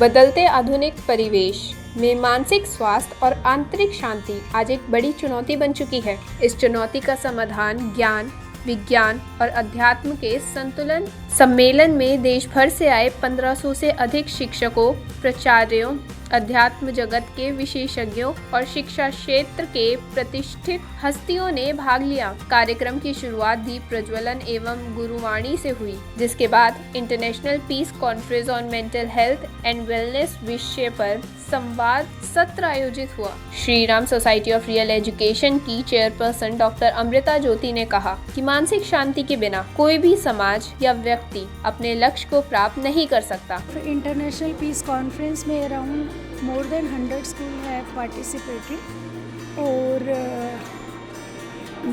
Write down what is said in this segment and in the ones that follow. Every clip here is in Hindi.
बदलते आधुनिक परिवेश में मानसिक स्वास्थ्य और आंतरिक शांति आज एक बड़ी चुनौती बन चुकी है। इस चुनौती का समाधान ज्ञान, विज्ञान और अध्यात्म के संतुलन सम्मेलन में देश भर से आए 1500 से अधिक शिक्षकों, प्राचार्यों, अध्यात्म जगत के विशेषज्ञों और शिक्षा क्षेत्र के प्रतिष्ठित हस्तियों ने भाग लिया। कार्यक्रम की शुरुआत दीप प्रज्वलन एवं गुरुवाणी से हुई, जिसके बाद international peace conference on mental health and wellness विषय पर संवाद सत्र आयोजित हुआ। Shri Ram society of real education की चेयरपर्सन डॉक्टर अमृता ज्योति ने कहा कि मानसिक शांति के बिना कोई भी समाज या व्यक्ति अपने लक्ष्य को प्राप्त नहीं कर सकता। इंटरनेशनल पीस कॉन्फ्रेंस में around more than 100 schools have participated और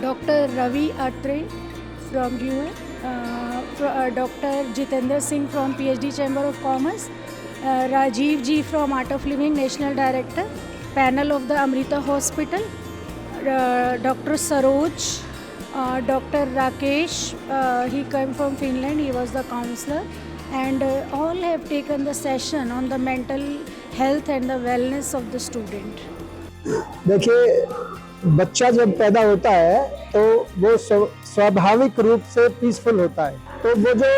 doctor Ravi Atre from UN, doctor Jitendra Singh from PhD Chamber of Commerce, Rajiv ji from Art of Living National Director, panel of the Amrita Hospital, doctor Saroj, Dr. Rakesh, he came from Finland, he was the counselor, and all have taken the session on the mental health and the wellness of the student. देखिए, बच्चा जब पैदा होता है तो वो स्वाभाविक रूप से पीसफुल होता है, तो वो जो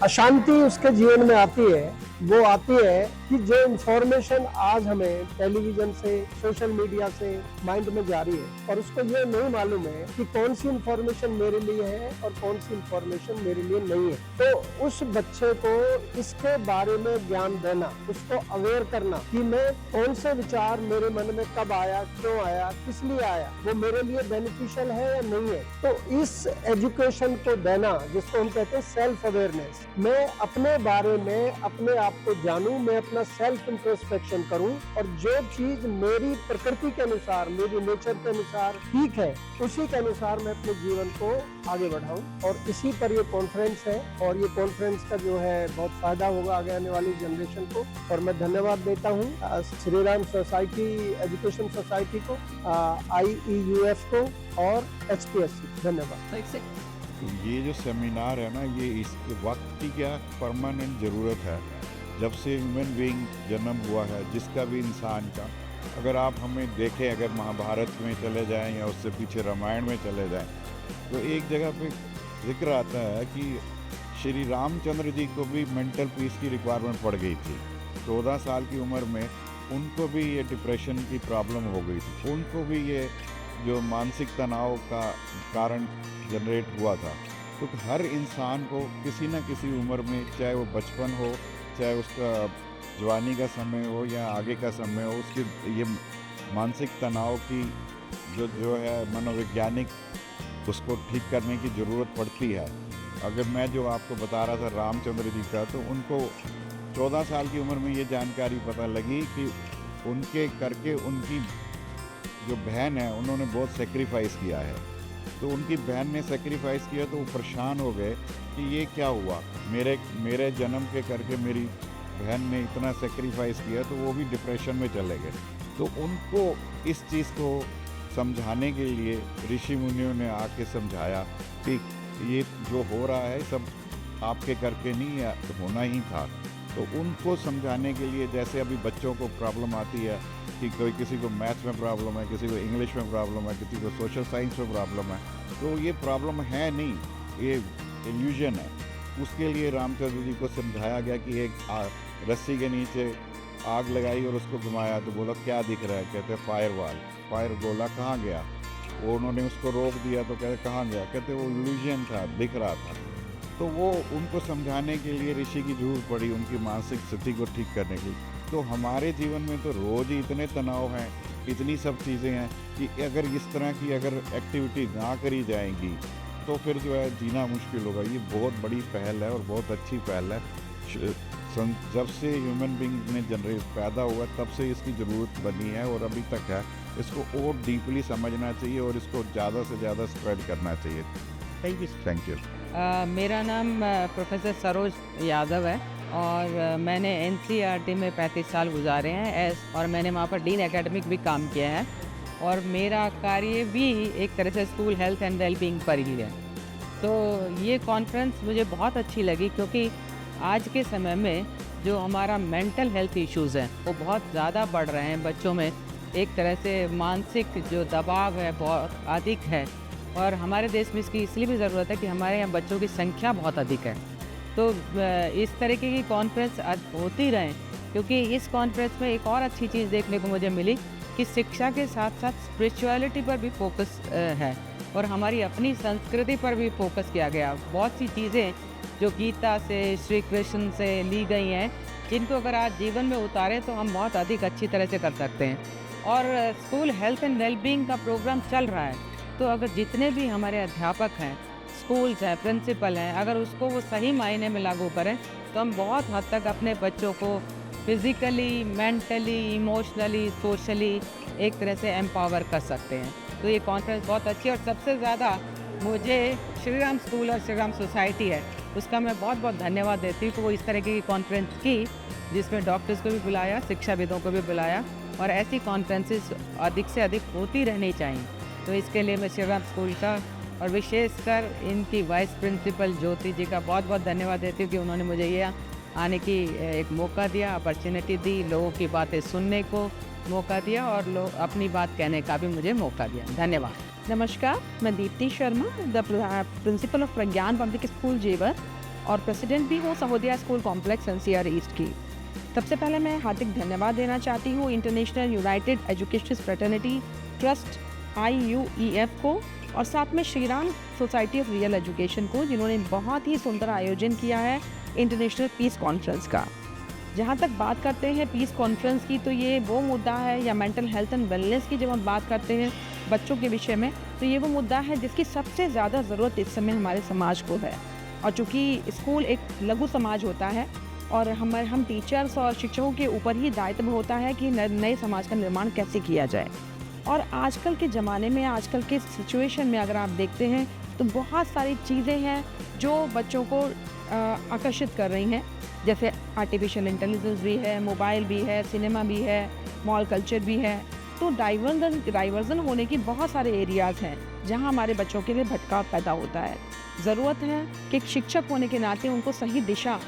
अशांति उसके जीवन में आती है वो आती है कि जो इंफॉर्मेशन आज हमें टेलीविजन से, सोशल मीडिया से माइंड में जा रही है और उसको ये नहीं मालूम है कि कौन सी इंफॉर्मेशन मेरे लिए है और कौन सी इंफॉर्मेशन मेरे लिए नहीं है। तो उस बच्चे को इसके बारे में ज्ञान देना, उसको अवेयर करना कि मैं कौन से विचार मेरे मन में कब आया, क्यों आया, किस लिए आया, वो मेरे लिए बेनिफिशियल है या नहीं है। तो इस एजुकेशन को देना, जिसको हम कहते हैं सेल्फ अवेयरनेस, मैं अपने बारे में अपने आप को जानूं, मैं अपना सेल्फ इंट्रोस्पेक्शन करूं और जो चीज मेरी प्रकृति के अनुसार, मेरी नेचर के अनुसार ठीक है, उसी के अनुसार मैं अपने जीवन को आगे बढ़ाऊं। और इसी पर ये कॉन्फ्रेंस है और ये कॉन्फ्रेंस का जो है बहुत फायदा होगा आगे आने वाली जनरेशन को। और मैं धन्यवाद देता हूं Shri Ram society, education society को, IEUF को और HPSC। धन्यवाद। ये जो सेमिनार है ना, ये इस वक्त की क्या परमानेंट ज़रूरत है। जब से ह्यूमन बीइंग जन्म हुआ है, जिसका भी इंसान का, अगर आप हमें देखें, अगर महाभारत में चले जाएं या उससे पीछे रामायण में चले जाएं, तो एक जगह पे जिक्र आता है कि श्री रामचंद्र जी को भी मेंटल पीस की रिक्वायरमेंट पड़ गई थी। 14 साल की उम्र में उनको भी ये डिप्रेशन की प्रॉब्लम हो गई थी, उनको भी ये जो मानसिक तनाव का कारण जनरेट हुआ था। तो हर इंसान को किसी न किसी उम्र में, चाहे वो बचपन हो, चाहे उसका जवानी का समय हो या आगे का समय हो, उसकी ये मानसिक तनाव की जो है मनोवैज्ञानिक, उसको ठीक करने की ज़रूरत पड़ती है। अगर मैं जो आपको बता रहा था रामचंद्र जी का, तो उनको 14 साल की उम्र में ये जानकारी पता लगी कि उनके करके उनकी जो बहन है, उन्होंने बहुत सेक्रीफाइस किया है। तो उनकी बहन ने सेक्रीफाइस किया तो वो परेशान हो गए कि ये क्या हुआ, मेरे जन्म के करके मेरी बहन ने इतना सेक्रीफाइस किया, तो वो भी डिप्रेशन में चले गए। तो उनको इस चीज़ को समझाने के लिए ऋषि मुनियों ने आके समझाया कि ये जो हो रहा है सब आपके करके नहीं होना ही था। तो उनको समझाने के लिए, जैसे अभी बच्चों को प्रॉब्लम आती है कि किसी को मैथ्स में प्रॉब्लम है, किसी को इंग्लिश में प्रॉब्लम है, किसी को सोशल साइंस में प्रॉब्लम है, तो ये प्रॉब्लम है नहीं, ये इल्यूजन है। उसके लिए रामचंद्र जी को समझाया गया कि एक रस्सी के नीचे आग लगाई और उसको घुमाया, तो बोला क्या दिख रहा है, कहते फायर वॉल। फायर बोला कहाँ गया, वो उन्होंने उसको रोक दिया, तो कहते कहाँ गया, कहते वो इल्यूजन था, दिख रहा था। तो वो उनको समझाने के लिए ऋषि की जरूरत पड़ी, उनकी मानसिक स्थिति को ठीक करने के लिए। तो हमारे जीवन में तो रोज़ ही इतने तनाव हैं, इतनी सब चीज़ें हैं कि अगर इस तरह की अगर एक्टिविटी ना करी जाएंगी तो फिर जो है जीना मुश्किल होगा। ये बहुत बड़ी पहल है और बहुत अच्छी पहल है। जब से ह्यूमन बीइंग ने जनरेट पैदा हुआ तब से इसकी ज़रूरत बनी है और अभी तक है। इसको और डीपली समझना चाहिए और इसको ज़्यादा से ज़्यादा स्प्रेड करना चाहिए। Thank you. मेरा नाम प्रोफेसर सरोज यादव है और मैंने NCERT में 35 साल गुजारे हैं और मैंने वहाँ पर डीन एकेडमिक भी काम किया है और मेरा कार्य भी एक तरह से स्कूल हेल्थ एंड वेलबींग पर ही है। तो ये कॉन्फ्रेंस मुझे बहुत अच्छी लगी क्योंकि आज के समय में जो हमारा मेंटल हेल्थ इश्यूज़ हैं वो बहुत ज़्यादा बढ़ रहे हैं बच्चों में। एक तरह से मानसिक जो दबाव है बहुत अधिक है, और हमारे देश में इसकी इसलिए भी ज़रूरत है कि हमारे यहाँ बच्चों की संख्या बहुत अधिक है। तो इस तरीके की कॉन्फ्रेंस होती रहें, क्योंकि इस कॉन्फ्रेंस में एक और अच्छी चीज़ देखने को मुझे मिली कि शिक्षा के साथ साथ स्पिरिचुअलिटी पर भी फोकस है और हमारी अपनी संस्कृति पर भी फोकस किया गया। बहुत सी चीज़ें जो गीता से, श्री कृष्ण से ली गई हैं, जिनको अगर आज जीवन में उतारें तो हम बहुत अधिक अच्छी तरह से कर सकते हैं। और स्कूल हेल्थ एंड वेलबींग का प्रोग्राम चल रहा है, तो अगर जितने भी हमारे अध्यापक हैं, स्कूल्स हैं, प्रिंसिपल हैं, अगर उसको वो सही मायने में लागू करें तो हम बहुत हद तक अपने बच्चों को फिज़िकली, मेंटली, इमोशनली, सोशली एक तरह से एम्पावर कर सकते हैं। तो ये कॉन्फ्रेंस बहुत अच्छी है, और सबसे ज़्यादा मुझे श्री राम स्कूल और श्री राम सोसाइटी है उसका मैं बहुत बहुत धन्यवाद देती हूँ कि वो इस तरह की कॉन्फ्रेंस की, जिसमें डॉक्टर्स को भी बुलाया, शिक्षाविदों को भी बुलाया, और ऐसी कॉन्फ्रेंसेस अधिक से अधिक होती रहनी चाहिए। तो इसके लिए मैं श्री राम स्कूल का और विशेषकर इनकी वाइस प्रिंसिपल ज्योति जी का बहुत बहुत धन्यवाद देती हूँ कि उन्होंने मुझे ये आने की एक मौका दिया, अपॉर्चुनिटी दी, लोगों की बातें सुनने को मौका दिया और लोग अपनी बात कहने का भी मुझे मौका दिया। धन्यवाद। नमस्कार, मैं Deepti Sharma, the principle of Pragyan public school जेवर और प्रेसिडेंट भी हूँ सहोदया स्कूल कॉम्प्लेक्स एनसीआर ईस्ट की। सबसे पहले मैं हार्दिक धन्यवाद देना चाहती हूँ international United education fraternity trust IUEF को, और साथ में Shri Ram society of real education को, जिन्होंने बहुत ही सुंदर आयोजन किया है इंटरनेशनल पीस कॉन्फ्रेंस का। जहाँ तक बात करते हैं पीस कॉन्फ्रेंस की, तो ये वो मुद्दा है, या मेंटल हेल्थ एंड वेलनेस की जब हम बात करते हैं बच्चों के विषय में, तो ये वो मुद्दा है जिसकी सबसे ज़्यादा ज़रूरत इस समय हमारे समाज को है। और चूँकि स्कूल एक लघु समाज होता है और हम टीचर्स और शिक्षकों के ऊपर ही दायित्व होता है कि नए समाज का निर्माण कैसे किया जाए। और आजकल के ज़माने में, आजकल के सिचुएशन में अगर आप देखते हैं तो बहुत सारी चीज़ें हैं जो बच्चों को आकर्षित कर रही हैं, जैसे आर्टिफिशियल इंटेलिजेंस भी है, मोबाइल भी है, सिनेमा भी है, मॉल कल्चर भी है। तो डाइवर्जन होने की बहुत सारे एरियाज़ हैं जहां हमारे बच्चों के लिए भटकाव पैदा होता है। ज़रूरत है कि एक शिक्षक होने के नाते उनको सही दिशा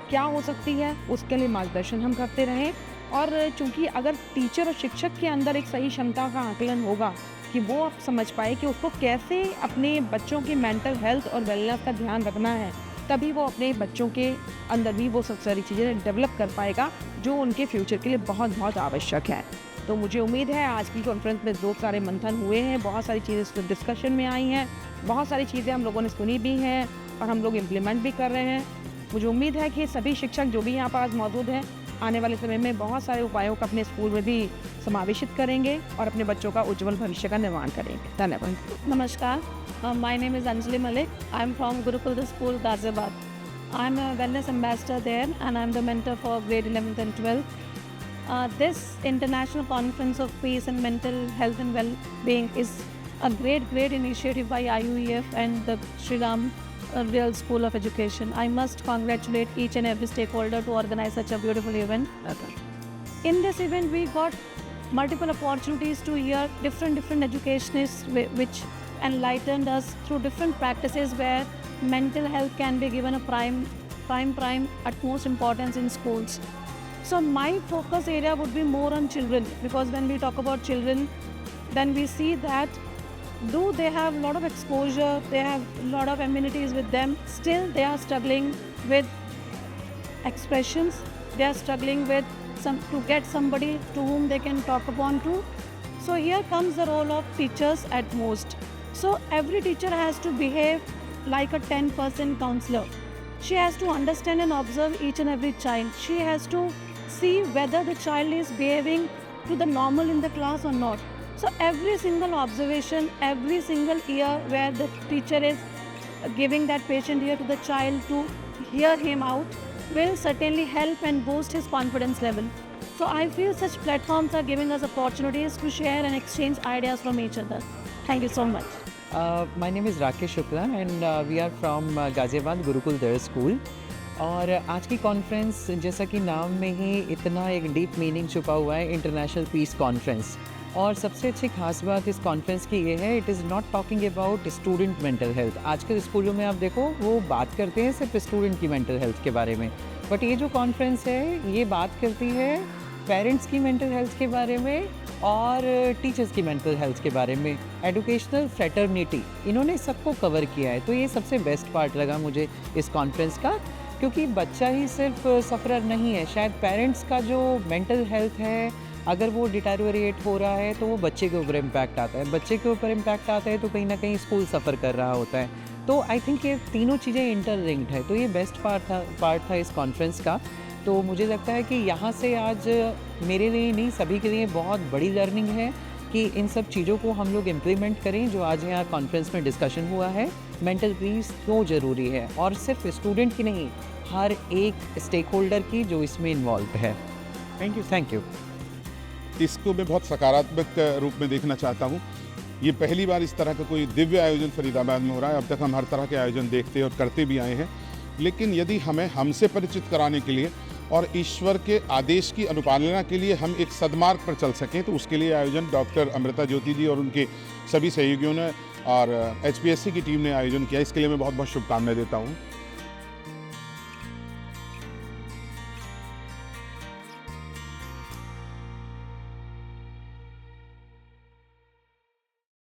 क्या हो सकती है उसके लिए मार्गदर्शन हम करते रहें। और चूँकि अगर टीचर और शिक्षक के अंदर एक सही क्षमता का आकलन होगा कि वो आप समझ पाए कि उसको कैसे अपने बच्चों की मेंटल हेल्थ और वेलनेस का ध्यान रखना है, तभी वो अपने बच्चों के अंदर भी वो सब सारी चीज़ें डेवलप कर पाएगा जो उनके फ्यूचर के लिए बहुत बहुत आवश्यक है। तो मुझे उम्मीद है आज की कॉन्फ्रेंस में बहुत सारे मंथन हुए हैं, बहुत सारी चीज़ें डिस्कशन में आई हैं, बहुत सारी चीज़ें हम लोगों ने सुनी भी हैं और हम लोग इम्प्लीमेंट भी कर रहे हैं। मुझे उम्मीद है कि सभी शिक्षक जो भी यहाँ पर आज मौजूद हैं आने वाले समय में बहुत सारे उपायों का अपने स्कूल में भी समावेशित करेंगे और अपने बच्चों का उज्जवल भविष्य का निर्माण करेंगे। धन्यवाद। Namaskar, my name is Anjali Malik. I am from Gurukul School, Ghaziabad. I am a wellness ambassador there and I am the mentor for grade 11th and 12th. This international conference of peace and mental health and well-being is a great initiative by IUEF and the Sri Ram Real School of Education. I must congratulate each and every stakeholder to organize such a beautiful event. In this event, we got multiple opportunities to hear different educationists which enlightened us through different practices where mental health can be given a prime utmost importance in schools. So my focus area would be more on children, because when we talk about children, then we see that though they have a lot of exposure, they have a lot of amenities with them, still they are struggling with expressions, they are struggling with to get somebody to whom they can talk upon to. So here comes the role of teachers at most. So every teacher has to behave like a 10% counselor. She has to understand and observe each and every child. She has to see whether the child is behaving to the normal in the class or not. So every single observation, every single ear where the teacher is giving that patient ear to the child to hear him out will certainly help and boost his confidence level. So I feel such platforms are giving us opportunities to share and exchange ideas from each other. Thank you so much. My name is Rakesh Shukla and we are from Ghaziabad Gurukul Dare School. और आज की कॉन्फ्रेंस जैसा कि नाम में ही इतना एक डीप मीनिंग छुपा हुआ है, इंटरनेशनल पीस कॉन्फ्रेंस। और सबसे अच्छी खास बात इस कॉन्फ्रेंस की ये है, it is not talking about student mental health. आजकल स्कूलों में आप देखो वो बात करते हैं सिर्फ स्टूडेंट की मेंटल हेल्थ के बारे में, बट ये जो कॉन्फ्रेंस है ये बात करती है पेरेंट्स की मेंटल हेल्थ के बारे में और टीचर्स की मेंटल हेल्थ के बारे में, एजुकेशनल फ्रेटर्निटी, इन्होंने सबको कवर किया है। तो ये सबसे बेस्ट पार्ट लगा मुझे इस कॉन्फ्रेंस का, क्योंकि बच्चा ही सिर्फ सफ़रर नहीं है, शायद पेरेंट्स का जो मेंटल हेल्थ है अगर वो डिटेरियोरेट हो रहा है तो वो बच्चे के ऊपर इम्पैक्ट आता है, बच्चे के ऊपर इम्पैक्ट आता है तो कहीं ना कहीं स्कूल सफ़र कर रहा होता है। तो आई थिंक ये तीनों चीज़ें इंटरलिंक्ड है, तो ये बेस्ट पार्ट था इस कॉन्फ्रेंस का। तो मुझे लगता है कि यहाँ से आज मेरे लिए नहीं सभी के लिए बहुत बड़ी लर्निंग है कि इन सब चीज़ों को हम लोग इम्प्लीमेंट करें जो आज यहाँ कॉन्फ्रेंस में डिस्कशन हुआ है। मेंटल पीस क्यों ज़रूरी है और सिर्फ स्टूडेंट की नहीं, हर एक स्टेक होल्डर की जो इसमें इन्वॉल्व है। Thank you. इसको मैं बहुत सकारात्मक रूप में देखना चाहता हूँ। ये पहली बार इस तरह का कोई दिव्य आयोजन फरीदाबाद में हो रहा है। अब तक हम हर तरह के आयोजन देखते और करते भी आए हैं, लेकिन यदि हमें हमसे परिचित कराने के लिए और ईश्वर के आदेश की अनुपालना के लिए हम एक सदमार्ग पर चल सकें, तो उसके लिए आयोजन डॉक्टर अमृता ज्योति जी और उनके सभी सहयोगियों ने और HPSC की टीम ने आयोजन किया। इसके लिए मैं बहुत बहुत शुभकामनाएं देता हूँ।